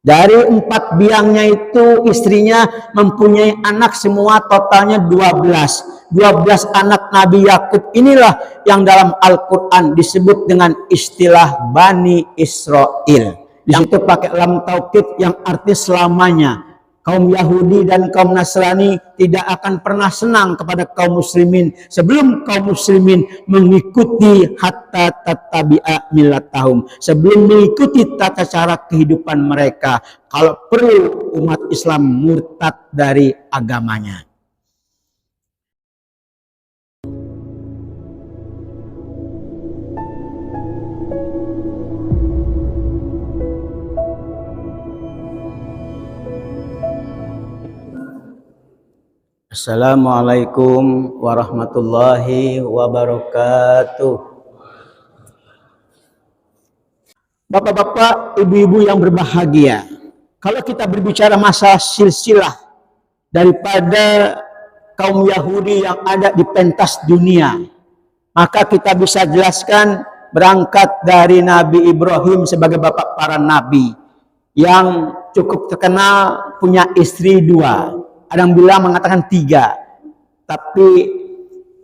Dari 4 biangnya itu istrinya mempunyai anak semua totalnya 12. 12 anak Nabi Yakub inilah yang dalam Al-Quran disebut dengan istilah Bani Israel. Di situ pakai lam taukid yang arti selamanya. Kaum Yahudi dan kaum Nasrani tidak akan pernah senang kepada kaum muslimin sebelum kaum muslimin mengikuti hatta tattabi'a millatahum, sebelum mengikuti tata cara kehidupan mereka. Kalau perlu umat Islam murtad dari agamanya. Assalamualaikum warahmatullahi wabarakatuh. Bapak-bapak, ibu-ibu yang berbahagia, kalau kita berbicara masalah silsilah daripada kaum Yahudi yang ada di pentas dunia, maka kita bisa jelaskan berangkat dari Nabi Ibrahim sebagai bapak para nabi yang cukup terkenal, punya istri 2. Ada yang bilang mengatakan 3, tapi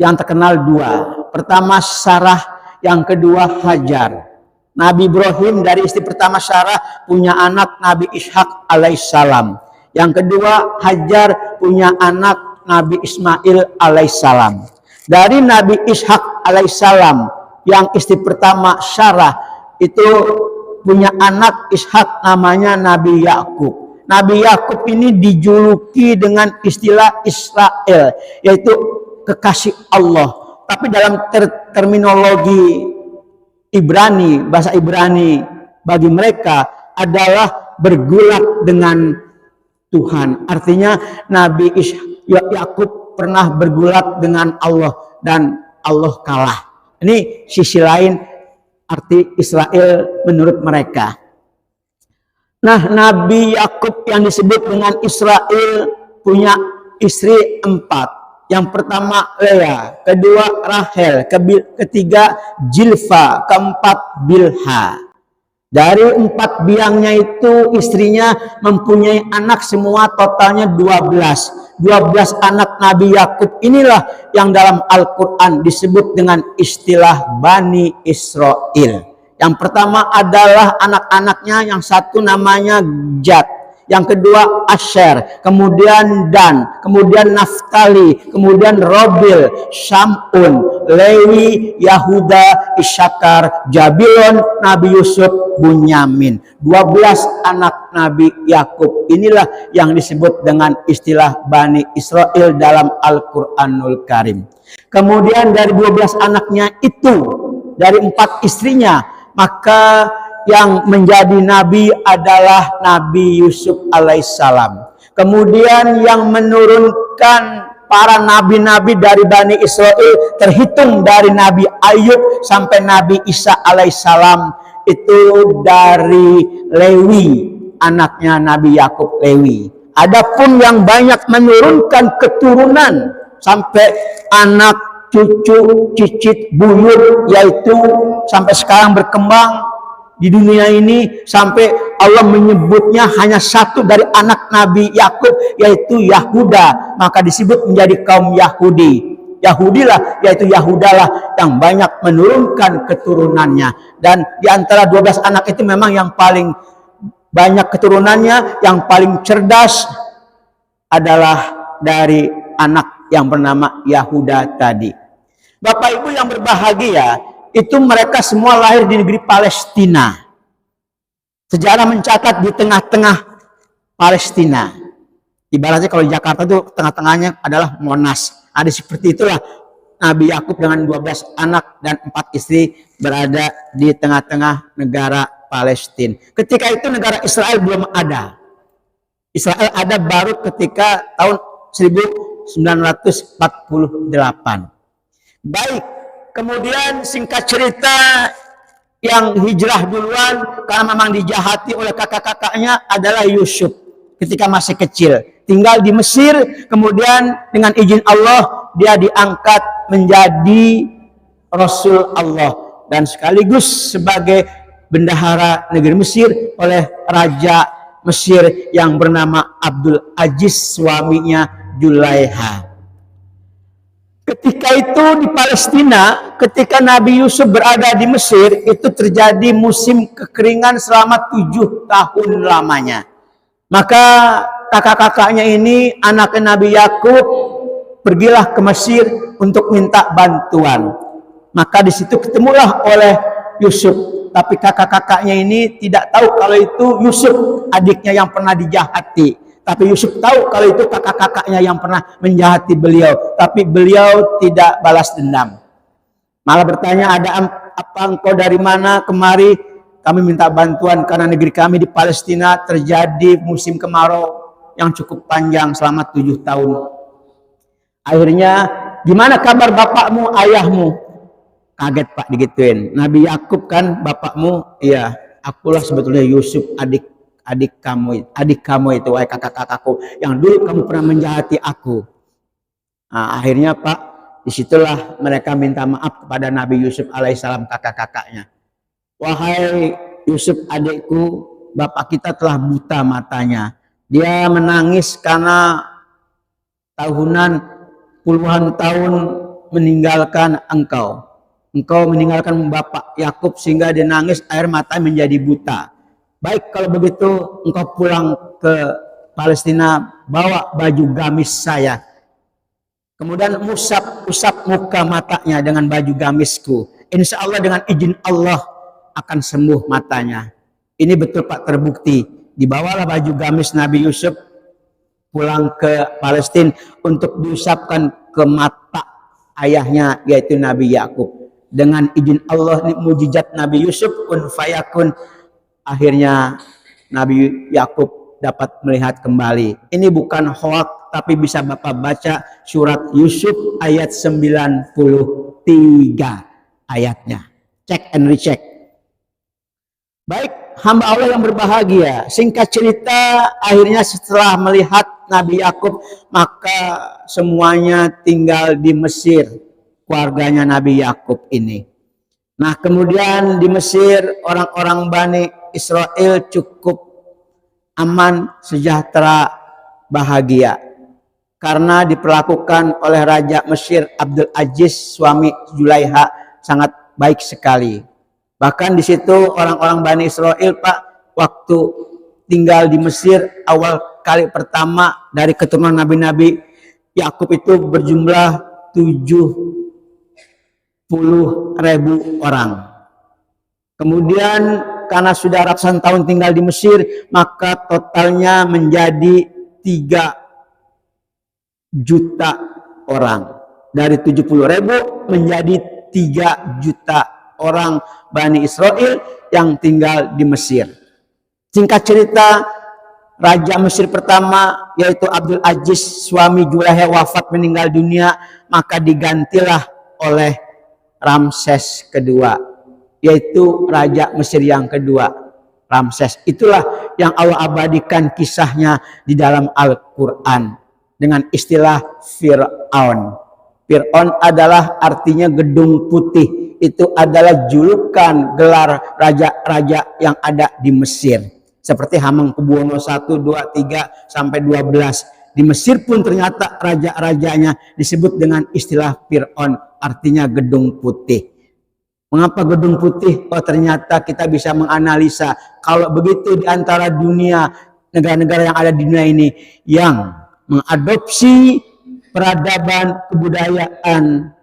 yang terkenal 2. Pertama Sarah, yang kedua Hajar. Nabi Ibrahim dari istri pertama Sarah punya anak Nabi Ishak alaihissalam. Yang kedua Hajar punya anak Nabi Ismail alaihissalam. Dari Nabi Ishak alaihissalam yang istri pertama Sarah itu punya anak Ishak namanya Nabi Yakub. Nabi Yakub ini dijuluki dengan istilah Israel, yaitu kekasih Allah. Tapi dalam terminologi Ibrani, bahasa Ibrani bagi mereka adalah bergulat dengan Tuhan. Artinya Nabi Yakub pernah bergulat dengan Allah dan Allah kalah. Ini sisi lain arti Israel menurut mereka. Nah, Nabi Yakub yang disebut dengan Israel punya istri 4. Yang pertama Lea, kedua Rahel, ketiga Jilfa, keempat Bilha. Dari 4 biangnya itu istrinya mempunyai anak semua totalnya 12. 12 anak Nabi Yakub inilah yang dalam Al-Quran disebut dengan istilah Bani Israel. Yang pertama adalah anak-anaknya, yang satu namanya Gad, yang kedua Asher, kemudian Dan, kemudian Naftali, kemudian Robil, Shamun, Lewi, Yahuda, Isyakar, Jabilon, Nabi Yusuf, Bunyamin. 12 anak Nabi Yakub inilah yang disebut dengan istilah Bani Israel dalam Al-Quranul Karim. Kemudian dari 12 anaknya itu, dari 4 istrinya, maka yang menjadi nabi adalah Nabi Yusuf alaihissalam. Kemudian yang menurunkan para nabi-nabi dari Bani Israel terhitung dari Nabi Ayub sampai Nabi Isa alaihissalam itu dari Lewi, anaknya Nabi Yakub, Lewi. Adapun yang banyak menurunkan keturunan sampai anak, cucu, cicit, buyut, yaitu sampai sekarang berkembang di dunia ini, sampai Allah menyebutnya hanya satu dari anak Nabi Yakub, yaitu Yahuda, maka disebut menjadi kaum Yahudi. Yahudilah, yaitu Yahudalah yang banyak menurunkan keturunannya. Dan di antara 12 anak itu memang yang paling banyak keturunannya, yang paling cerdas adalah dari anak yang bernama Yahuda tadi. Bapak Ibu yang berbahagia, itu mereka semua lahir di negeri Palestina. Sejarah mencatat di tengah-tengah Palestina. Ibaratnya kalau di Jakarta itu tengah-tengahnya adalah Monas. Ada seperti itulah Nabi Yakub dengan 12 anak dan 4 istri berada di tengah-tengah negara Palestina. Ketika itu negara Israel belum ada. Israel ada baru ketika tahun 1948. Baik, kemudian singkat cerita yang hijrah duluan karena memang dijahati oleh kakak-kakaknya adalah Yusuf ketika masih kecil. Tinggal di Mesir, kemudian dengan izin Allah dia diangkat menjadi Rasul Allah dan sekaligus sebagai bendahara negeri Mesir oleh Raja Mesir yang bernama Abdul Aziz, suaminya Julaiha. Ketika itu di Palestina, ketika Nabi Yusuf berada di Mesir, itu terjadi musim kekeringan selama 7 tahun lamanya. Maka kakak-kakaknya ini, anaknya Nabi Yakub, pergilah ke Mesir untuk minta bantuan. Maka di situ ketemulah oleh Yusuf. Tapi kakak-kakaknya ini tidak tahu kalau itu Yusuf, adiknya yang pernah dijahati. Tapi Yusuf tahu kalau itu kakak-kakaknya yang pernah menjahati beliau. Tapi beliau tidak balas dendam. Malah bertanya, ada apa engkau dari mana kemari? Kami minta bantuan karena negeri kami di Palestina terjadi musim kemarau yang cukup panjang selama 7 tahun. Akhirnya, gimana kabar bapakmu, ayahmu? Kaget Pak digituin. Nabi Yakub kan bapakmu? Iya, akulah sebetulnya Yusuf, adik kamu itu, wahai kakak-kakakku yang dulu kamu pernah menjahati aku. Nah, akhirnya Pak, disitulah mereka minta maaf kepada Nabi Yusuf alaihissalam, kakak-kakaknya. Wahai Yusuf adikku, bapak kita telah buta matanya. Dia menangis karena tahunan, puluhan tahun meninggalkan engkau. Engkau meninggalkan bapak Yakub sehingga dia nangis, air mata menjadi buta. Baik, kalau begitu engkau pulang ke Palestina, bawa baju gamis saya. Kemudian usap muka matanya dengan baju gamisku. Insya Allah dengan izin Allah akan sembuh matanya. Ini betul Pak, terbukti. Dibawalah baju gamis Nabi Yusuf pulang ke Palestina untuk diusapkan ke mata ayahnya, yaitu Nabi Yakub. Dengan izin Allah, mujizat Nabi Yusuf, kun fayakun. Akhirnya Nabi Yakub dapat melihat kembali. Ini bukan hoak, tapi bisa Bapak baca surat Yusuf ayat 93 ayatnya. Cek and recheck. Baik, hamba Allah yang berbahagia. Singkat cerita, akhirnya setelah melihat Nabi Yakub, maka semuanya tinggal di Mesir, keluarganya Nabi Yakub ini. Nah, kemudian di Mesir orang-orang Bani Israel cukup aman, sejahtera, bahagia. Karena diperlakukan oleh Raja Mesir Abdul Aziz, suami Julaiha, sangat baik sekali. Bahkan di situ orang-orang Bani Israel Pak, waktu tinggal di Mesir awal kali pertama dari keturunan nabi-nabi Yakub itu berjumlah 70.000 orang. Kemudian karena sudah ratusan tahun tinggal di Mesir, maka totalnya menjadi 3 juta orang. Dari 70.000 menjadi 3 juta orang Bani Israel yang tinggal di Mesir. Singkat cerita, Raja Mesir pertama yaitu Abdul Aziz, suami Julaiha, wafat meninggal dunia, maka digantilah oleh Ramses kedua, yaitu Raja Mesir yang kedua, Ramses. Itulah yang Allah abadikan kisahnya di dalam Al-Quran dengan istilah Fir'aun. Fir'aun adalah artinya gedung putih. Itu adalah julukan gelar raja-raja yang ada di Mesir. Seperti Hamengkubuwono I, II, III, sampai 12. Di Mesir pun ternyata raja-rajanya disebut dengan istilah Fir'aun, artinya gedung putih. Mengapa gedung putih? Oh, ternyata kita bisa menganalisa kalau begitu di antara dunia, negara-negara yang ada di dunia ini yang mengadopsi peradaban kebudayaan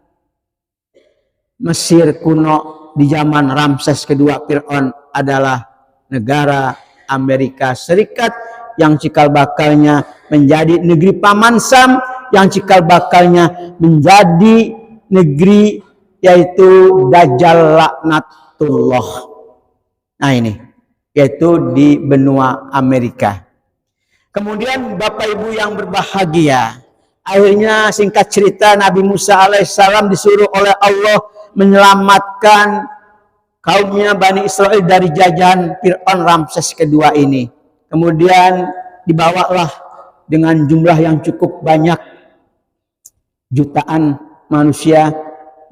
Mesir kuno di zaman Ramses kedua, Fir'aun, adalah negara Amerika Serikat yang cikal bakalnya menjadi negeri Paman Sam, yang cikal bakalnya menjadi negeri yaitu Dajjal laknatullah. Nah ini, yaitu di benua Amerika. Kemudian Bapak Ibu yang berbahagia, akhirnya singkat cerita Nabi Musa alaihissalam disuruh oleh Allah menyelamatkan kaumnya Bani Israel dari jajahan Fir'aun Ramses kedua ini. Kemudian dibawalah dengan jumlah yang cukup banyak, jutaan manusia,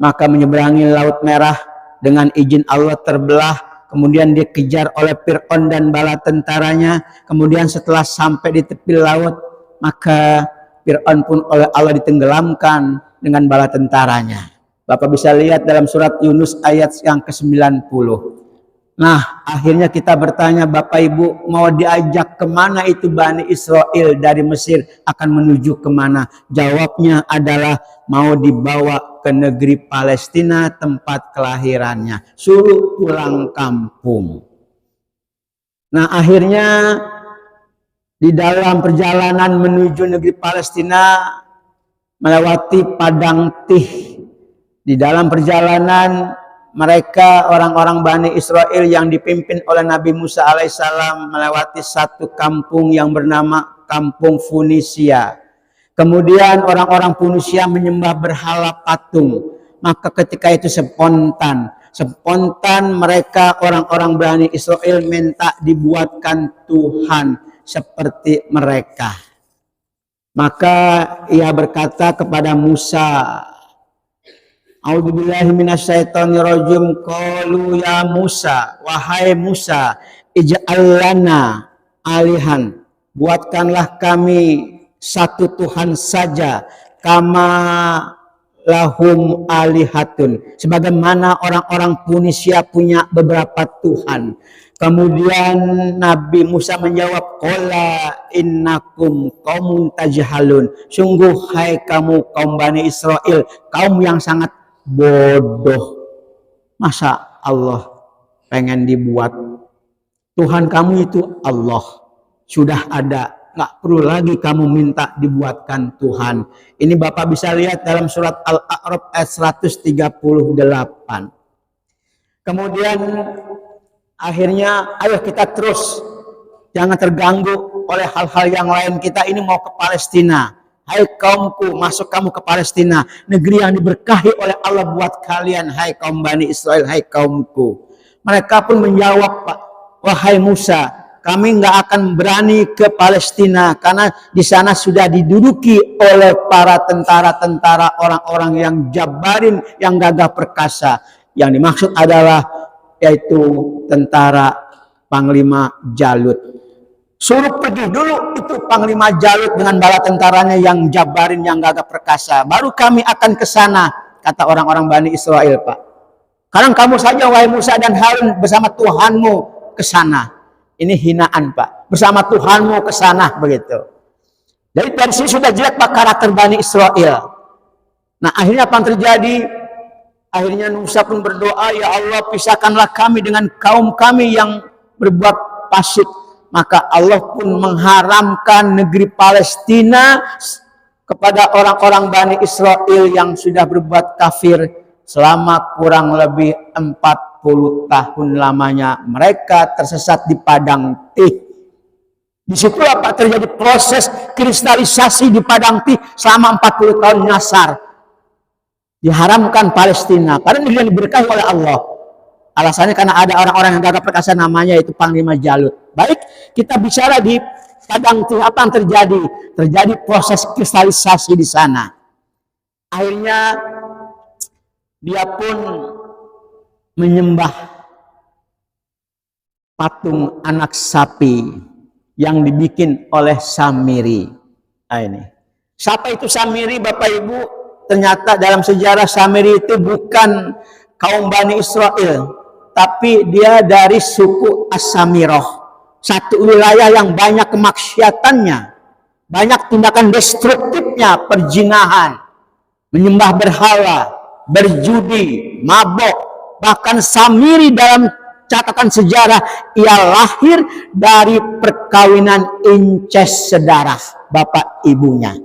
maka menyeberangi Laut Merah dengan izin Allah terbelah. kemudian dikejar oleh Fir'aun dan bala tentaranya, kemudian setelah sampai di tepi laut, maka Fir'aun pun oleh Allah ditenggelamkan dengan bala tentaranya. Bapak bisa lihat dalam surat Yunus ayat yang ke-90. Nah, akhirnya kita bertanya, Bapak Ibu, mau diajak kemana itu Bani Israel dari Mesir, akan menuju kemana? Jawabnya adalah mau dibawa ke negeri Palestina, tempat kelahirannya. Suruh pulang kampung. Nah, akhirnya di dalam perjalanan menuju negeri Palestina, melewati Padang Tih. Di dalam perjalanan mereka, orang-orang Bani Israel yang dipimpin oleh Nabi Musa alaihissalam, melewati satu kampung yang bernama Kampung Funisia. Kemudian orang-orang Funisia menyembah berhala patung. Maka ketika itu spontan mereka, orang-orang Bani Israel, minta dibuatkan Tuhan seperti mereka. Maka ia berkata kepada Musa, A'udzubillahi minasyaitonirrajim. Qalu ya Musa, wahai Musa, ij'al lana alihan, buatkanlah kami satu Tuhan saja, kama lahum alihatun, sebagaimana orang-orang Tunisia punya beberapa Tuhan. Kemudian Nabi Musa menjawab, qala innakum qaumun tajhalun, sungguh hai kamu kaum Bani Israel, kaum yang sangat bodoh. Masa Allah pengen dibuat Tuhan kamu itu Allah sudah ada, nggak perlu lagi kamu minta dibuatkan Tuhan. Ini Bapak bisa lihat dalam surat Al-A'raf ayat 138. Kemudian akhirnya ayo kita terus, jangan terganggu oleh hal-hal yang lain. Kita ini mau ke Palestina. Hai kaumku, masuk kamu ke Palestina, negeri yang diberkahi oleh Allah buat kalian, hai kaum Bani Israel, hai kaumku. Mereka pun menjawab, Pak, wahai Musa, kami nggak akan berani ke Palestina karena di sana sudah diduduki oleh para tentara-tentara, orang-orang yang jabarin, yang gagah perkasa. Yang dimaksud adalah yaitu tentara Panglima Jalut. Suruh pergi dulu itu Panglima Jalut dengan bala tentaranya yang jabarin, yang gagah perkasa. Baru kami akan ke sana, kata orang-orang Bani Israel, Pak. Sekarang kamu saja, wahai Musa dan Harun, bersama Tuhanmu ke sana. Ini hinaan, Pak. Bersama Tuhanmu ke sana, begitu. Jadi dari sini sudah jelek, Pak, karakter Bani Israel. Nah, akhirnya apa yang terjadi? Akhirnya Musa pun berdoa, ya Allah, pisahkanlah kami dengan kaum kami yang berbuat fasik. Maka Allah pun mengharamkan negeri Palestina kepada orang-orang Bani Israel yang sudah berbuat kafir selama kurang lebih 40 tahun lamanya. Mereka tersesat di Padang Tih. Di situ apa terjadi proses kristalisasi di Padang Tih selama 40 tahun nyasar. Diharamkan Palestina karena negeri yang diberkahi oleh Allah. Alasannya karena ada orang-orang yang gagah perkasa, namanya itu Panglima Jalut. Baik, kita bicara di Padang Tih, apa yang terjadi? Terjadi proses kristalisasi di sana. Akhirnya dia pun menyembah patung anak sapi yang dibikin oleh Samiri. Nah, ini. Siapa itu Samiri, Bapak Ibu? Ternyata dalam sejarah Samiri itu bukan kaum Bani Israel, tapi dia dari suku As-Samirah. Satu wilayah yang banyak kemaksiatannya, banyak tindakan destruktifnya, perzinahan, menyembah berhala, berjudi, mabok. Bahkan Samiri dalam catatan sejarah, ia lahir dari perkawinan incest sedarah bapak ibunya.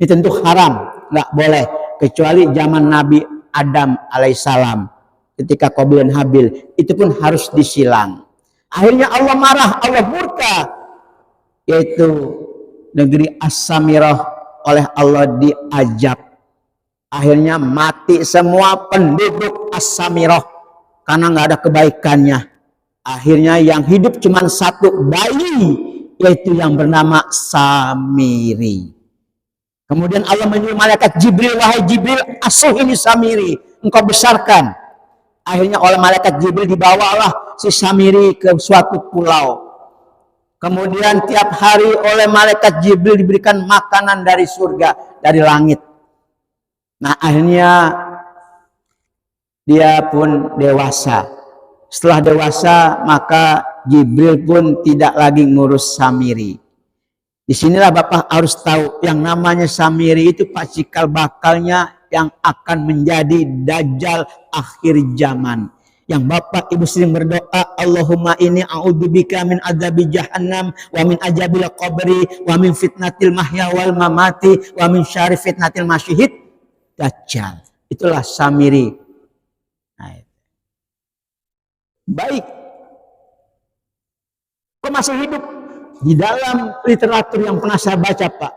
Ini tentu haram, nggak boleh, kecuali zaman Nabi Adam alaihissalam. Ketika Qabil dan Habil, itu pun harus disilang. Akhirnya Allah marah, Allah murka, yaitu negeri As-Samirah oleh Allah diajab. Akhirnya mati semua penduduk As-Samirah karena nggak ada kebaikannya. Akhirnya yang hidup cuma satu bayi, yaitu yang bernama Samiri. Kemudian Allah menyuruh malaikat Jibril, wahai Jibril, asuh ini Samiri, engkau besarkan. Akhirnya oleh malaikat Jibril dibawalah si Samiri ke suatu pulau. Kemudian tiap hari oleh malaikat Jibril diberikan makanan dari surga, dari langit. Nah, akhirnya dia pun dewasa. Setelah dewasa, maka Jibril pun tidak lagi ngurus Samiri. Disinilah Bapak harus tahu yang namanya Samiri itu pak cikal bakalnya yang akan menjadi dajjal akhir zaman. Yang Bapak Ibu sering berdoa, Allahumma inni a'udzubika min adzabi jahannam wa min azabil qabri wa min fitnatil mahya wal mamati wa min syarri fitnatil masyihid dajjal. Itulah Samiri. Nah, baik. Kok masih hidup? Di dalam literatur yang pernah saya baca, Pak,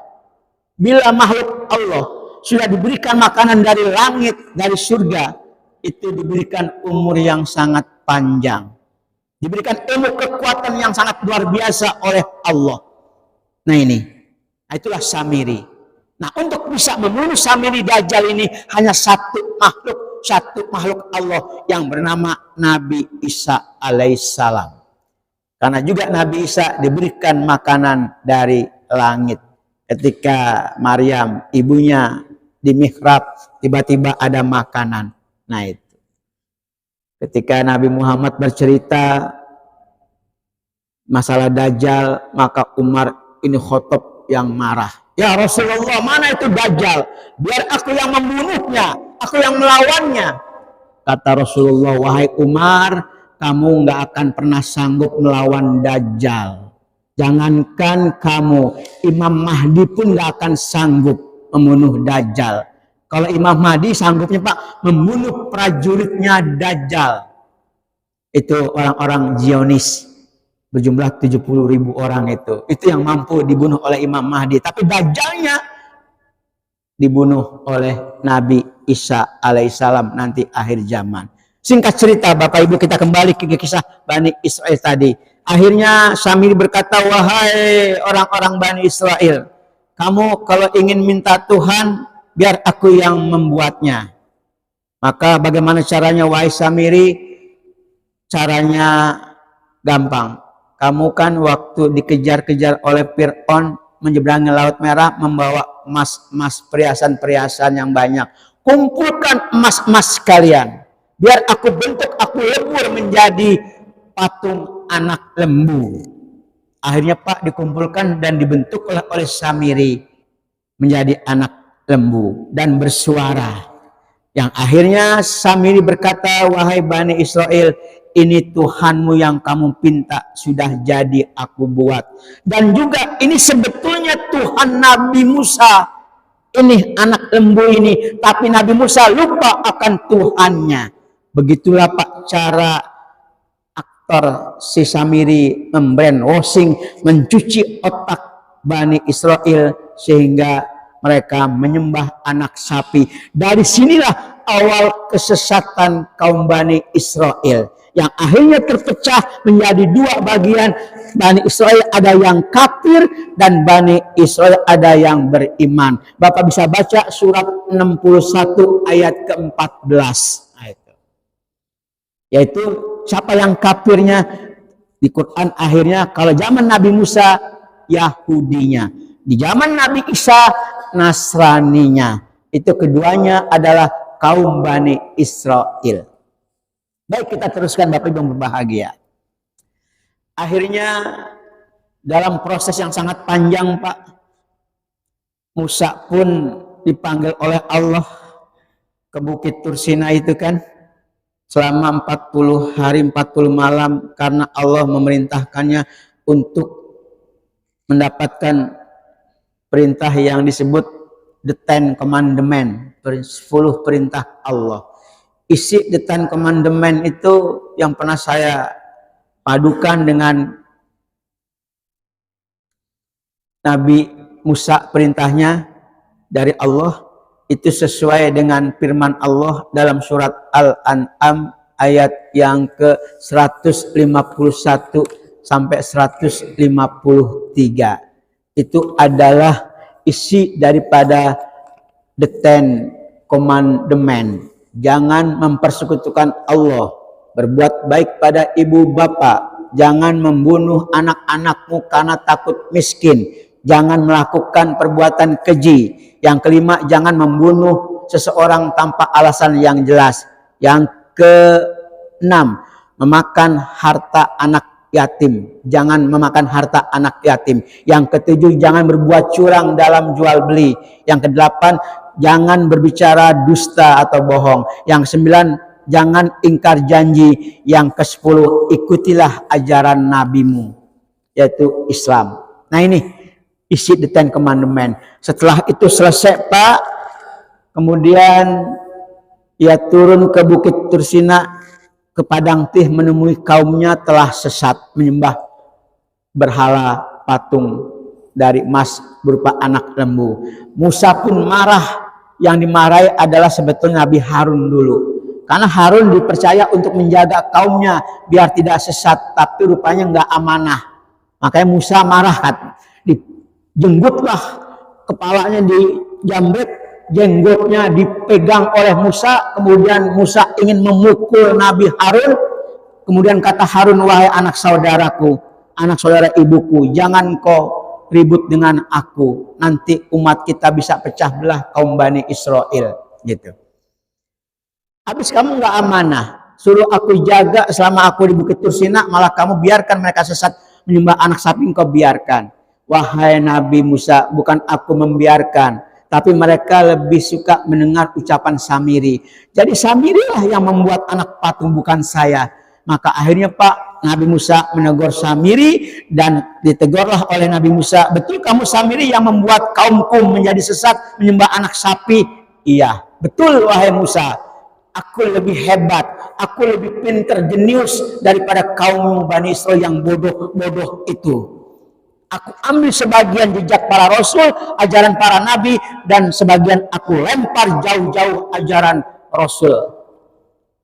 bila makhluk Allah sudah diberikan makanan dari langit, dari surga, itu diberikan umur yang sangat panjang. Diberikan ilmu kekuatan yang sangat luar biasa oleh Allah. Nah ini, itulah Samiri. Nah untuk bisa membunuh Samiri Dajjal ini hanya satu makhluk Allah yang bernama Nabi Isa alaihissalam. Karena juga Nabi Isa diberikan makanan dari langit. Ketika Maryam, ibunya di mihrab, tiba-tiba ada makanan. Nah itu. Ketika Nabi Muhammad bercerita masalah Dajjal, maka Umar ini Khattab yang marah. Ya Rasulullah, mana itu Dajjal? Biar aku yang membunuhnya, aku yang melawannya. Kata Rasulullah, wahai Umar, kamu nggak akan pernah sanggup melawan Dajjal. Jangankan kamu, Imam Mahdi pun nggak akan sanggup membunuh Dajjal. Kalau Imam Mahdi sanggupnya Pak membunuh prajuritnya Dajjal. Itu orang-orang Zionis. Berjumlah 70.000 orang itu. Itu yang mampu dibunuh oleh Imam Mahdi. Tapi Dajjalnya dibunuh oleh Nabi Isa alaihissalam nanti akhir zaman. Singkat cerita Bapak Ibu, kita kembali ke kisah Bani Israel tadi. Akhirnya Samiri berkata, wahai orang-orang Bani Israel, kamu kalau ingin minta Tuhan, biar aku yang membuatnya. Maka bagaimana caranya wahai Samiri? Caranya gampang. Kamu kan waktu dikejar-kejar oleh Fir'aun menyeberangi Laut Merah membawa emas-emas perhiasan-perhiasan yang banyak. Kumpulkan emas-emas kalian. Biar aku bentuk, aku lebur menjadi patung anak lembu. Akhirnya Pak dikumpulkan dan dibentuk oleh Samiri menjadi anak lembu dan bersuara. Yang akhirnya Samiri berkata, wahai Bani Israel, ini Tuhanmu yang kamu pinta sudah jadi aku buat. Dan juga ini sebetulnya Tuhan Nabi Musa. Ini anak lembu ini. Tapi Nabi Musa lupa akan Tuhannya. Begitulah Pak cara aktor si Samiri membrainwashing, mencuci otak Bani Israel sehingga mereka menyembah anak sapi. Dari sinilah awal kesesatan kaum Bani Israel. Yang akhirnya terpecah menjadi dua bagian. Bani Israel ada yang kafir dan Bani Israel ada yang beriman. Bapak bisa baca surat 61 ayat ke-14. Yaitu siapa yang kafirnya? Di Quran akhirnya kalau zaman Nabi Musa Yahudinya. Di zaman Nabi Isa Nasraninya. Itu keduanya adalah kaum Bani Israel. Baik, kita teruskan Bapak Ibu yang berbahagia. Akhirnya dalam proses yang sangat panjang Pak, Musa pun dipanggil oleh Allah ke Bukit Tursina itu kan. Selama 40 hari 40 malam karena Allah memerintahkannya untuk mendapatkan perintah yang disebut The Ten Commandment, 10 perintah Allah. Isi The Ten Commandment itu yang pernah saya padukan dengan Nabi Musa perintahnya dari Allah, itu sesuai dengan firman Allah dalam surat Al-An'am ayat yang ke-151 sampai 153. Itu adalah isi daripada The Ten Commandment. Jangan mempersekutukan Allah Berbuat baik pada ibu bapak. Jangan membunuh anak-anakmu karena takut miskin. Jangan melakukan perbuatan keji. Yang kelima, jangan membunuh seseorang tanpa alasan yang jelas. Yang keenam, memakan harta anak yatim. Jangan memakan harta anak yatim. Yang ketujuh, jangan berbuat curang dalam jual beli. Yang kedelapan, jangan berbicara dusta atau bohong. Yang sembilan, jangan ingkar janji. Yang kesepuluh, ikutilah ajaran nabimu, yaitu Islam. Nah ini isi the Ten Commandment. Setelah itu selesai Pak, kemudian ia turun ke Bukit Tursina, ke Padang Tih, menemui kaumnya telah sesat menyembah berhala patung dari emas berupa anak lembu. Musa pun marah. Yang dimarahi adalah sebetulnya Nabi Harun dulu. Karena Harun dipercaya untuk menjaga kaumnya biar tidak sesat, tapi rupanya nggak amanah. Makanya Musa marah kan. Dijenggutlah kepalanya, dijambret, jenggotnya dipegang oleh Musa. Kemudian Musa ingin memukul Nabi Harun. Kemudian kata Harun, wahai anak saudaraku, anak saudara ibuku, jangan kau ribut dengan aku, nanti umat kita bisa pecah belah kaum Bani Israel gitu. Habis kamu nggak amanah, suruh aku jaga selama aku di Bukit Tursina, malah kamu biarkan mereka sesat menyembah anak sapi, engkau biarkan. Wahai Nabi Musa, bukan aku membiarkan, tapi mereka lebih suka mendengar ucapan Samiri. Jadi Samiri lah yang membuat anak patung, bukan saya. Maka akhirnya Pak, Nabi Musa menegur Samiri, dan ditegurlah oleh Nabi Musa, betul kamu Samiri yang membuat kaumku menjadi sesat menyembah anak sapi? Iya, betul wahai Musa. Aku lebih hebat, aku lebih pintar, jenius daripada kaum Bani Israel yang bodoh-bodoh itu. Aku ambil sebagian jejak para rasul, ajaran para nabi, dan sebagian aku lempar jauh-jauh ajaran rasul.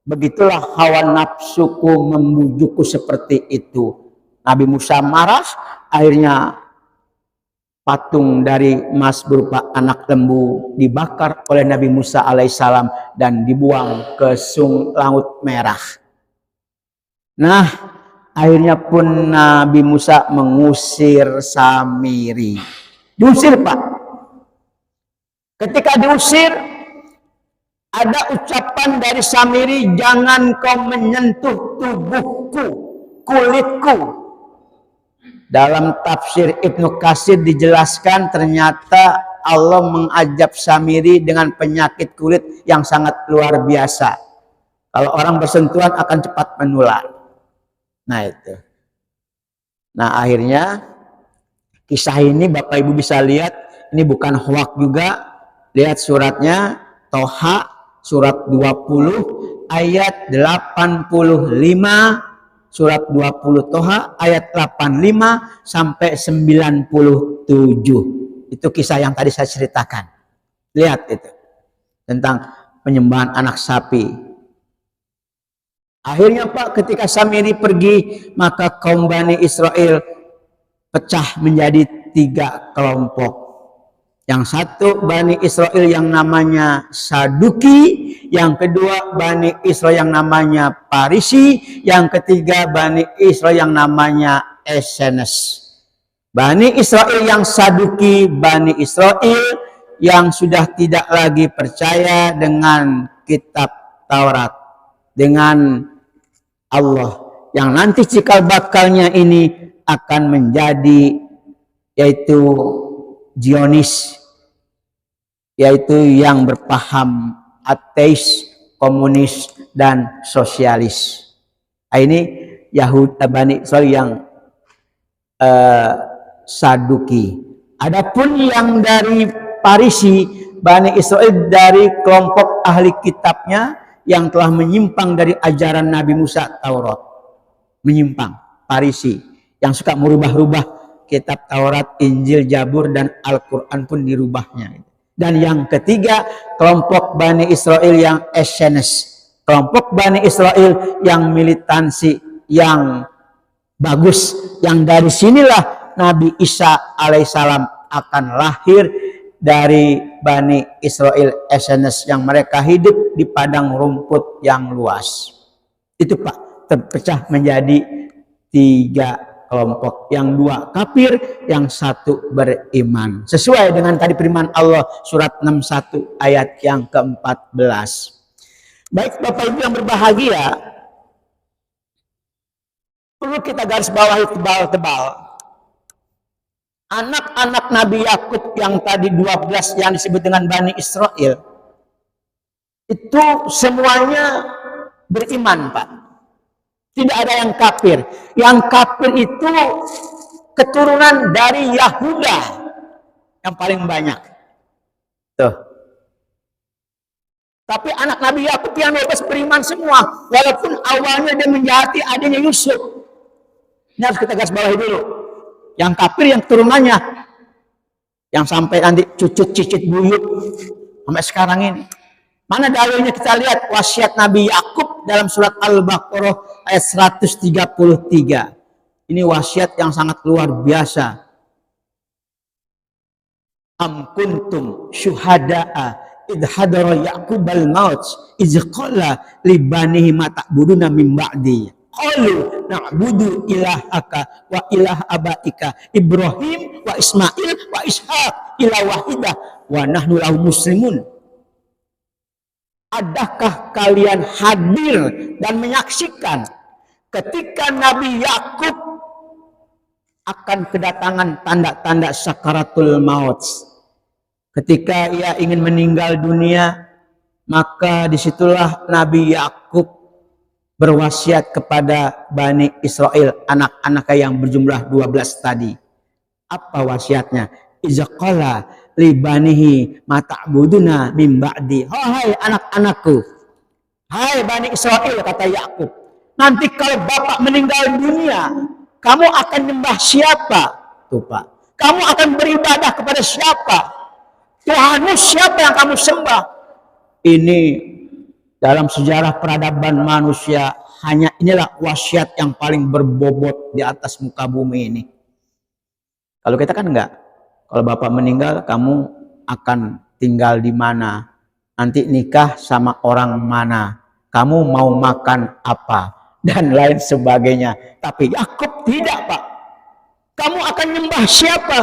Begitulah hawa nafsuku membujukku seperti itu. Nabi Musa marah, akhirnya patung dari emas berupa anak lembu dibakar oleh Nabi Musa alaihissalam dan dibuang ke Laut Merah. Nah, akhirnya pun Nabi Musa mengusir Samiri. Diusir Pak. Ketika diusir, ada ucapan dari Samiri, jangan kau menyentuh tubuhku, kulitku. Dalam tafsir Ibnu Katsir dijelaskan ternyata Allah mengajab Samiri dengan penyakit kulit yang sangat luar biasa. Kalau orang bersentuhan akan cepat menular. Nah itu. Nah akhirnya kisah ini Bapak Ibu bisa lihat, ini bukan hoak juga. Lihat suratnya, Toha surat 20 ayat 85, surat 20 Toha ayat 85 sampai 97. Itu kisah yang tadi saya ceritakan. Lihat itu. Tentang penyembahan anak sapi. Akhirnya Pak, ketika Samiri pergi, maka kaum Bani Israel pecah menjadi 3 kelompok. Yang satu Bani Israel yang namanya Saduki, yang kedua Bani Israel yang namanya Parisi, yang ketiga Bani Israel yang namanya Essenes. Bani Israel yang Saduki, Bani Israel yang sudah tidak lagi percaya dengan kitab Taurat, dengan Allah, yang nanti cikal bakalnya ini akan menjadi yaitu Zionis, yaitu yang berpaham ateis, komunis, dan sosialis. Ini Yahudi Bani Israel yang Saduki. Adapun yang dari Parisi, Bani Israel dari kelompok ahli kitabnya yang telah menyimpang dari ajaran Nabi Musa Taurat. Menyimpang, Parisi, yang suka merubah-rubah kitab Taurat, Injil, Zabur, dan Al-Quran pun dirubahnya. Dan yang ketiga, kelompok Bani Israel yang Essenes, kelompok Bani Israel yang militansi, yang bagus, yang dari sinilah Nabi Isa alaihissalam akan lahir, dari Bani Israel Essenes yang mereka hidup di padang rumput yang luas. Itu Pak, terpecah menjadi 3 kelompok. Yang 2 kafir, yang 1 beriman. Sesuai dengan tadi firman Allah surat 61 ayat yang ke-14. Baik Bapak Ibu yang berbahagia, perlu kita garis bawahi tebal-tebal. Anak-anak Nabi Yakub yang tadi 12 yang disebut dengan Bani Israel, itu semuanya beriman Pak. Tidak ada yang kafir. Yang kafir itu keturunan dari Yahuda yang paling banyak. Tuh. Tapi anak Nabi Yakub yang 12 beriman semua, walaupun awalnya dia menjahati adiknya Yusuf. Ini harus kita garis bawahi dulu. Yang kafir yang keturunannya, yang sampai nanti cucut cicit buyut sampai sekarang ini. Mana dalilnya? Kita lihat wasiat Nabi Yakub dalam surat Al-Baqarah ayat 133. Ini wasiat yang sangat luar biasa. Am kuntum syuhada'a idh hadara Yaqubal maut idh qala li banihi ma ta'buduna min ba'di. Qalu na'budu ilahaka wa ilah abaika Ibrahim wa Ismail wa Ishaq ilah wahidah wa nahnu lahu muslimun. Adakah kalian hadir dan menyaksikan ketika Nabi Yakub akan kedatangan tanda-tanda sakaratul maut? Ketika ia ingin meninggal dunia, maka disitulah Nabi Yakub berwasiat kepada Bani Israel, anak-anaknya yang berjumlah 12 tadi. Apa wasiatnya? Izaqala libanihi mata'buduna min ba'di. Hai anak-anakku, hai Bani Israel, kata Yakub, nanti kalau bapak meninggal dunia, kamu akan nyembah siapa? Tuh Pak, kamu akan beribadah kepada siapa? Tuhanmu siapa yang kamu sembah? Ini dalam sejarah peradaban manusia, hanya inilah wasiat yang paling berbobot di atas muka bumi ini. Kalau kita kan enggak. Kalau bapak meninggal, kamu akan tinggal di mana? Nanti nikah sama orang mana? Kamu mau makan apa? Dan lain sebagainya. Tapi Yakub tidak Pak. Kamu akan nyembah siapa?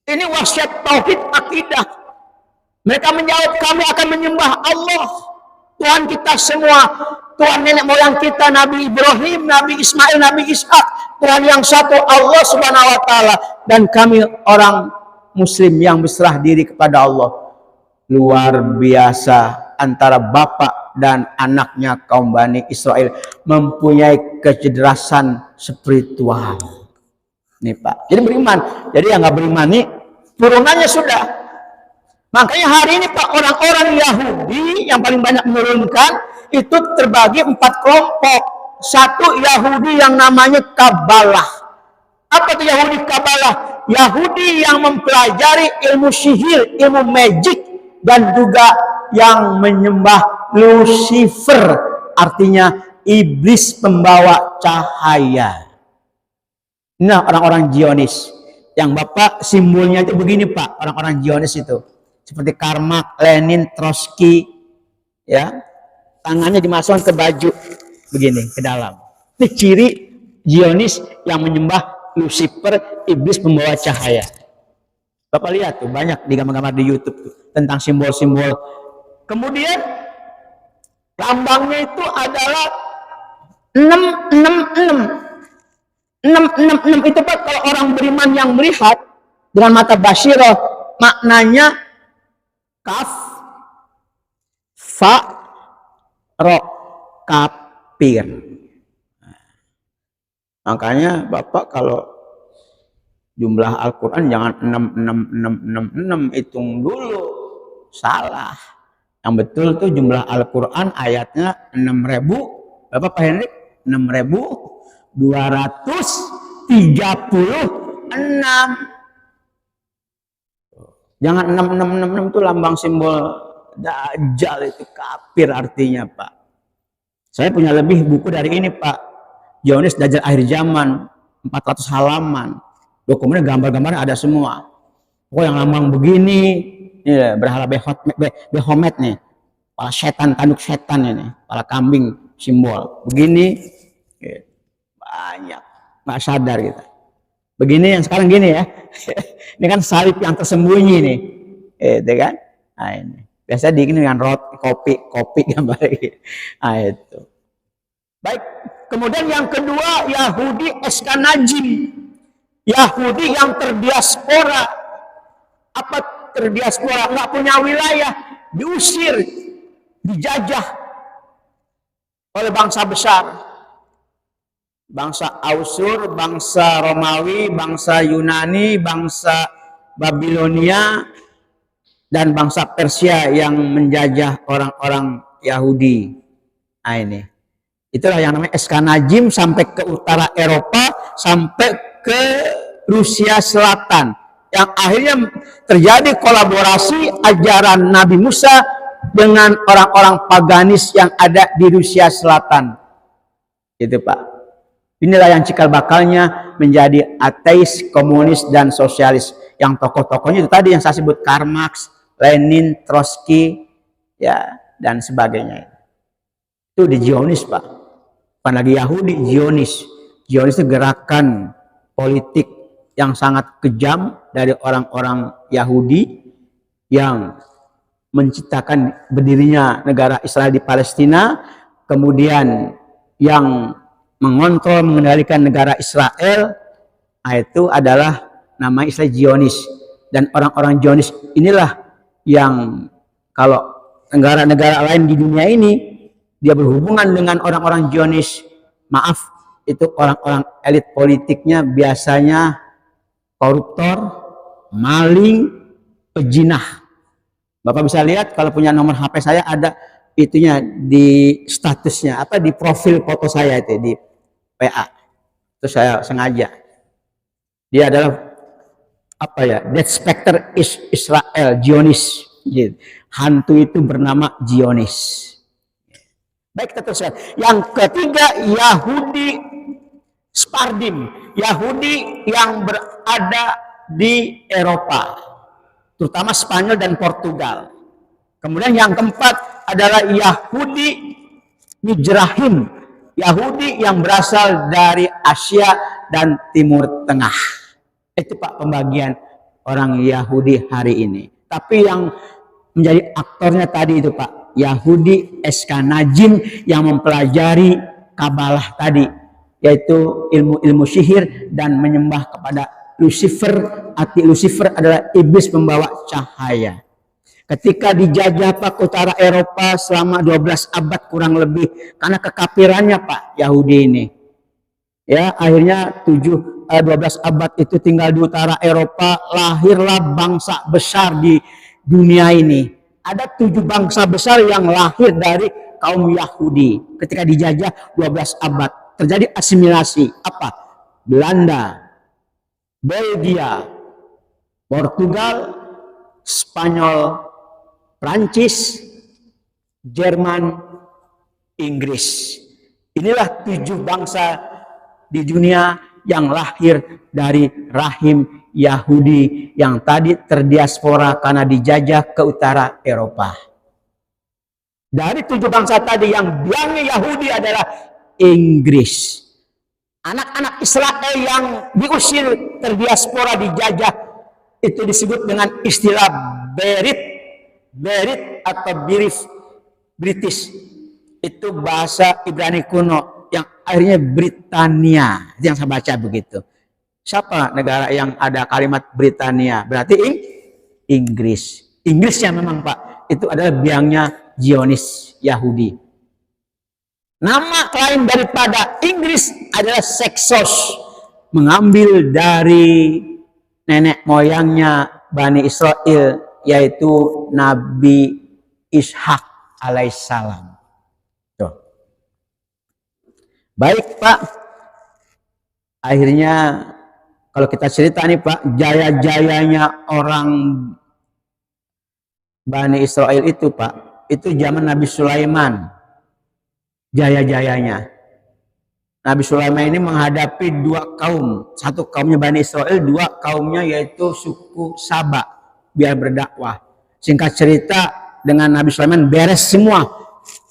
Ini wasiat tauhid akidah. Mereka menjawab, kami akan menyembah Allah, Tuhan kita semua, Tuhan nenek moyang kita, Nabi Ibrahim, Nabi Ismail, Nabi Ishak, Tuhan yang satu, Allah Subhanahu wa Ta'ala, dan kami orang Muslim yang berserah diri kepada Allah. Luar biasa, antara bapak dan anaknya kaum Bani Israel mempunyai kecerdasan spiritual. Nih Pak, jadi beriman. Jadi yang nggak beriman nih turunannya sudah. Makanya hari ini Pak, orang-orang Yahudi yang paling banyak menurunkan itu terbagi 4 kelompok. Satu Yahudi yang namanya Kabalah. Apa itu Yahudi Kabalah? Yahudi yang mempelajari ilmu sihir, ilmu magic, dan juga yang menyembah Lucifer, artinya iblis pembawa cahaya. Nah, orang-orang Zionis. Yang Bapak simbolnya itu begini Pak, orang-orang Zionis itu. Seperti Karl Marx, Lenin, Trotsky, ya. Tangannya dimasukkan ke baju begini, ke dalam. Ini ciri Zionis yang menyembah Lucifer, iblis pembawa cahaya. Bapak lihat tuh, banyak di gambar-gambar di YouTube tuh, tentang simbol-simbol. Kemudian lambangnya itu adalah 666. 666 itu Pak, kalau orang beriman yang melihat dengan mata basyirah, maknanya kaf, fa, ro, kafir. Makanya Bapak kalau jumlah Al-Quran jangan 66666, hitung dulu, salah. Yang betul tuh jumlah Al-Quran ayatnya 6.000, Bapak Pak Henrik, 6.236. Jangan 6666 itu lambang simbol Dajjal, itu kafir artinya Pak. Saya punya lebih buku dari ini Pak, Zionis Dajjal Akhir Zaman, 400 halaman. Dokumennya gambar-gambarnya ada semua. Oh yang lambang begini, ini berhala Behomet nih, kepala setan, tanduk setan ini, kepala kambing, simbol. Begini banyak, nggak sadar kita. Begini yang sekarang gini ya. Ini kan salib yang tersembunyi nih. Itu kan? Nah, ini. Biasa digini dengan kopi gambar gitu. Nah, itu. Baik, kemudian yang kedua Yahudi Eskanajim. Yahudi yang terdiaspora. Apa terdiaspora? Nggak punya wilayah, diusir, dijajah oleh bangsa besar. Bangsa Ausur, bangsa Romawi, bangsa Yunani, bangsa Babilonia, dan bangsa Persia yang menjajah orang-orang Yahudi. Nah ini. Itulah yang namanya Eskanajim sampai ke utara Eropa, sampai ke Rusia Selatan. Yang akhirnya terjadi kolaborasi ajaran Nabi Musa dengan orang-orang paganis yang ada di Rusia Selatan. Itu Pak. Inilah yang cikal bakalnya menjadi ateis, komunis, dan sosialis. Yang tokoh-tokohnya itu tadi yang saya sebut, Karl Marx, Lenin, Trotsky, ya, dan sebagainya. Itu di Zionis, Pak. Bukan lagi Yahudi, Zionis. Zionis itu gerakan politik yang sangat kejam dari orang-orang Yahudi yang menciptakan berdirinya negara Israel di Palestina, kemudian yang mengontrol, mengendalikan negara Israel, itu adalah nama istilah Zionis. Dan orang-orang Zionis inilah yang kalau negara-negara lain di dunia ini dia berhubungan dengan orang-orang Zionis, maaf, itu orang-orang elit politiknya biasanya koruptor, maling, pejinah. Bapak bisa lihat kalau punya nomor HP saya ada itunya di statusnya, apa di profil foto saya itu di PA. Itu saya sengaja. Dia adalah apa ya? Death Spectre Israel, Zionis. Hantu itu bernama Zionis. Baik, kita teruskan. Yang ketiga Yahudi Spardim, Yahudi yang berada di Eropa, terutama Spanyol dan Portugal. Kemudian yang keempat adalah Yahudi Mizrahim, Yahudi yang berasal dari Asia dan Timur Tengah. Itu Pak pembagian orang Yahudi hari ini. Tapi yang menjadi aktornya tadi itu Pak, Yahudi Eskanajim yang mempelajari Kabalah tadi, yaitu ilmu-ilmu sihir dan menyembah kepada Lucifer. Arti Lucifer adalah iblis pembawa cahaya. Ketika dijajah Pak utara Eropa selama 12 abad kurang lebih, karena kekafirannya Pak Yahudi ini, ya akhirnya 12 abad itu tinggal di utara Eropa, lahirlah bangsa besar di dunia ini. Ada 7 bangsa besar yang lahir dari kaum Yahudi. Ketika dijajah 12 abad terjadi asimilasi. Apa? Belanda, Belgia, Portugal, Spanyol, Prancis, Jerman, Inggris. Inilah 7 bangsa di dunia yang lahir dari rahim Yahudi yang tadi terdiaspora karena dijajah ke utara Eropa. Dari 7 bangsa tadi yang biangnya Yahudi adalah Inggris. Anak-anak Israel yang diusir terdiaspora dijajah itu disebut dengan istilah Berit atau British. Itu bahasa Ibrani kuno yang akhirnya Britania. Itu yang saya baca begitu. Siapa negara yang ada kalimat Britania? Berarti Inggris. Inggrisnya memang Pak. Itu adalah biangnya Zionis Yahudi. Nama lain daripada Inggris adalah Seksos. Mengambil dari nenek moyangnya Bani Israel, yaitu Nabi Ishak alaihissalam. Tuh. Baik Pak, akhirnya kalau kita cerita nih Pak, jaya-jayanya orang Bani Israel itu Pak, itu zaman Nabi Sulaiman. Jaya-jayanya. Nabi Sulaiman ini menghadapi 2 kaum. Satu kaumnya Bani Israel, 2 kaumnya yaitu suku Saba. Biar berdakwah. Singkat cerita, dengan Nabi Sulaiman beres semua.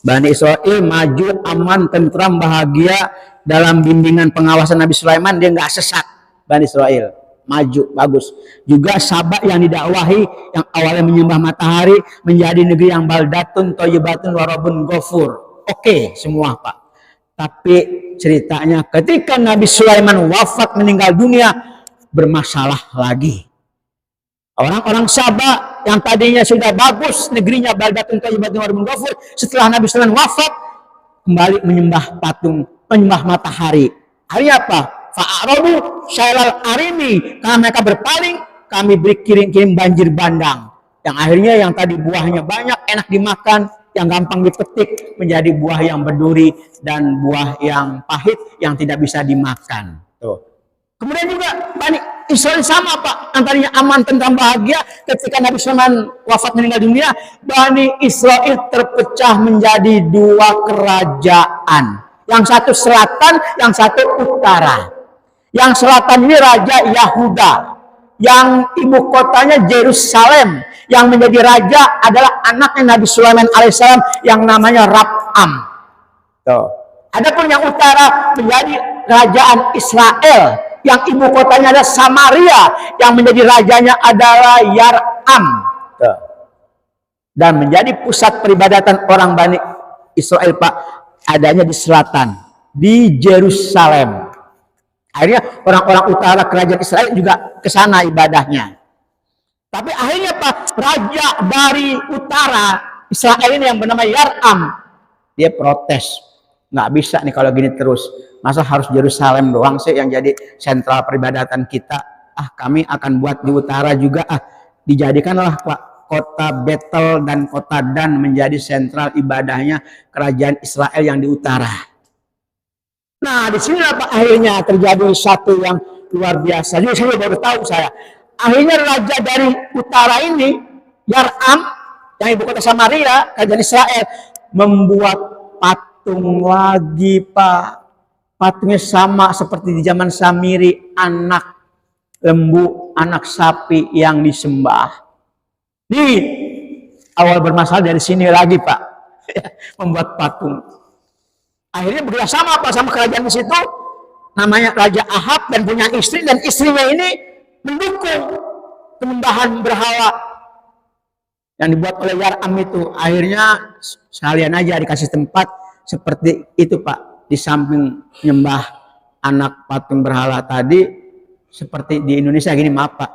Bani Israel maju, aman, tentram, bahagia dalam bimbingan pengawasan Nabi Sulaiman. Dia nggak sesat. Bani Israel maju, bagus. Juga Sabak yang didakwahi, yang awalnya menyembah matahari, menjadi negeri yang baldatun, thayyibatun, warabun ghafur. Oke, semua Pak. Tapi ceritanya ketika Nabi Sulaiman wafat, meninggal dunia, bermasalah lagi. Orang-orang Sabak yang tadinya sudah bagus negerinya, baldatun thayyibatun warabun ghafur, setelah Nabi Sulaiman wafat kembali menyembah patung, menyembah matahari. Akhirnya apa? Fa'arabu syailal arimi, karena mereka berpaling, kami beri kirim-kirim banjir bandang. Yang akhirnya yang tadi buahnya banyak, enak dimakan, yang gampang dipetik, menjadi buah yang berduri dan buah yang pahit yang tidak bisa dimakan. Tuh. Kemudian juga Bani Israel sama Pak, antaranya aman, tentram, bahagia. Ketika Nabi Sulaiman wafat, meninggal dunia, Bani Israel terpecah menjadi dua kerajaan. Yang satu selatan, yang satu utara. Yang selatan ini Raja Yahuda, yang ibu kotanya Yerusalem. Yang menjadi raja adalah anaknya Nabi Sulaiman alaihissalam yang namanya Rab'am. Tuh. Adapun yang utara menjadi kerajaan Israel, yang ibu kotanya adalah Samaria, yang menjadi rajanya adalah Yar'am. Tuh. Dan menjadi pusat peribadatan orang Bani Israel Pak, adanya di selatan, di Yerusalem. Akhirnya orang-orang utara kerajaan Israel juga ke sana ibadahnya. Tapi akhirnya Pak, raja dari utara Israel ini yang bernama Yar'am, dia protes. Nggak bisa nih kalau gini terus. Masa harus Yerusalem doang sih yang jadi sentral peribadatan kita? Kami akan buat di utara juga. Dijadikanlah Pak kota Betel dan kota Dan menjadi sentral ibadahnya kerajaan Israel yang di utara. Nah, di sini Pak akhirnya terjadi satu yang luar biasa. Jadi saya baru tahu saya. Akhirnya raja dari utara ini, Yar'am, yang ibu kota Samaria, kerajaan Israel, membuat patung lagi Pak. Patungnya sama seperti di zaman Samiri, anak lembu, anak sapi yang disembah. Di awal bermasalah dari sini lagi Pak, membuat patung. Akhirnya bekerjasama Pak sama kerajaan di situ, namanya Raja Ahab, dan punya istri, dan istrinya ini mendukung penyembahan berhala yang dibuat oleh Yar'am itu. Akhirnya sekalian aja dikasih tempat seperti itu Pak, di samping nyembah anak patung berhala tadi. Seperti di Indonesia gini, maaf Pak,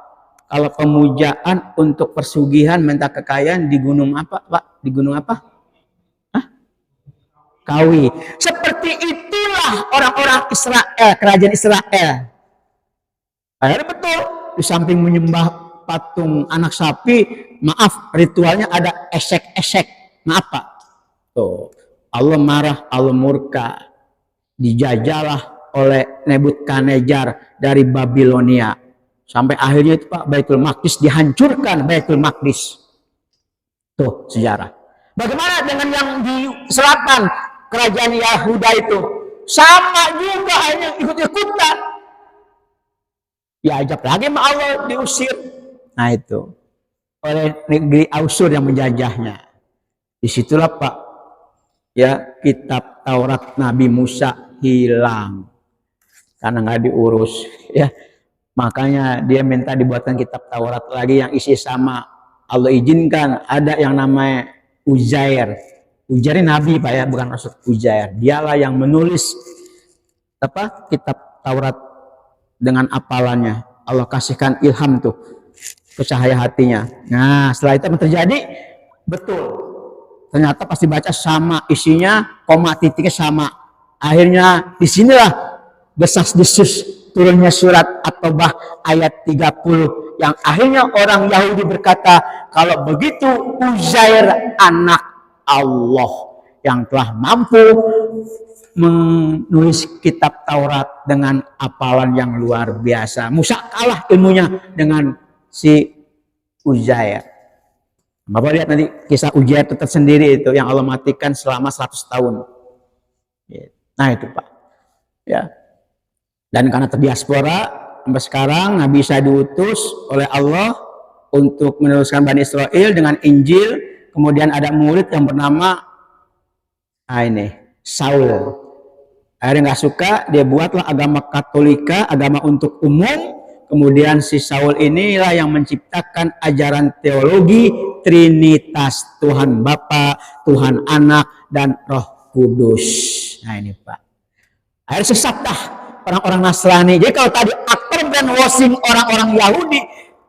kalau pemujaan untuk persugihan, minta kekayaan di gunung apa Pak? Di gunung apa? Kawi. Seperti itulah orang-orang Israel, kerajaan Israel. Akhirnya betul, di samping menyembah patung anak sapi, maaf, ritualnya ada esek-esek. Maaf Pak. Tuh, Allah marah, Allah murka. Dijajalah oleh Nebukadnezar dari Babilonia. Sampai akhirnya itu Pak, Baitul Maqdis dihancurkan, Baitul Maqdis. Tuh, sejarah. Bagaimana dengan yang di selatan, kerajaan Yahuda itu? Sama juga, hanya ikut-ikutan. Diajak lagi sama Allah, diusir. Nah itu, oleh negeri Ausur yang menjajahnya. Disitulah Pak, ya, kitab Taurat Nabi Musa hilang. Karena nggak diurus. Ya, makanya dia minta dibuatkan kitab Taurat lagi yang isi sama. Allah izinkan ada yang namanya Uzair. Uzair Nabi Pak ya, bukan Rasul. Uzair. Dialah yang menulis apa? Kitab Taurat dengan apalannya. Allah kasihkan ilham tuh ke cahaya hatinya. Nah, setelah itu terjadi, betul. Ternyata pasti baca sama isinya, koma titiknya sama. Akhirnya disinilah desas-desus turunnya surat At-Taubah ayat 30 yang akhirnya orang Yahudi berkata, kalau begitu Uzair anak Allah yang telah mampu menulis kitab Taurat dengan hafalan yang luar biasa. Musa kalah ilmunya dengan si Uzair. Bapak lihat nanti kisah Uzair itu tersendiri itu yang Allah matikan selama 100 tahun. Nah itu Pak. Ya. Dan karena terdiaspora sampai sekarang Nabi Isa diutus oleh Allah untuk meneruskan Bani Israel dengan Injil. Kemudian ada murid yang bernama Nah ini Saul. Akhirnya nggak suka, dia buatlah agama Katolika, agama untuk umum. Kemudian si Saul inilah yang menciptakan ajaran teologi Trinitas, Tuhan Bapa, Tuhan Anak, dan Roh Kudus. Nah ini Pak. Akhirnya sesat dah orang-orang Nasrani. Jadi kalau tadi aktor brainwashing orang-orang Yahudi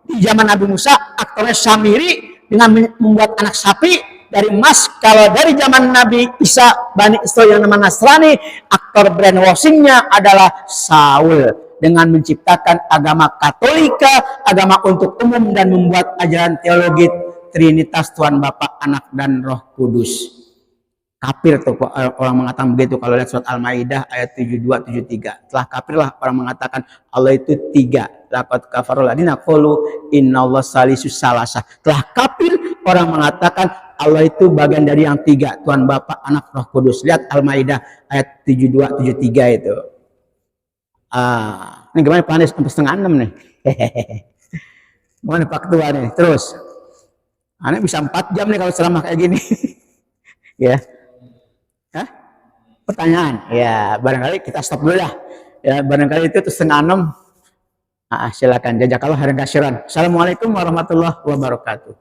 di zaman Nabi Musa, aktornya Samiri dengan membuat anak sapi dari emas. Kalau dari zaman Nabi Isa Bani Israil yang nama Nasrani, aktor brainwashingnya adalah Saul dengan menciptakan agama Katolika, agama untuk umum, dan membuat ajaran teologi Trinitas, Tuhan Bapa, Anak, dan Roh Kudus. Kafir tuh orang mengatakan begitu kalau lihat surat Al-Maidah ayat 72-73. Telah kafirlah orang mengatakan Allah itu tiga. Laqad kafarul ladina qalu innallaha salisus salasa. Telah kafir orang mengatakan Allah itu bagian dari yang tiga, Tuhan Bapa, Anak, Roh Kudus. Lihat Al-Maidah ayat 72-73 itu. Ini gimana Pak Anies sampai 5:30 nih. Gimana Pak Ketua nih? Terus. Ane bisa 4 jam nih kalau ceramah kayak gini. Ya. Hah? Pertanyaan. Ya, barangkali kita stop dulu ya. Ya, barangkali itu 5:30. Silakan. Jazakallah khairan katsiran. Assalamualaikum warahmatullahi wabarakatuh.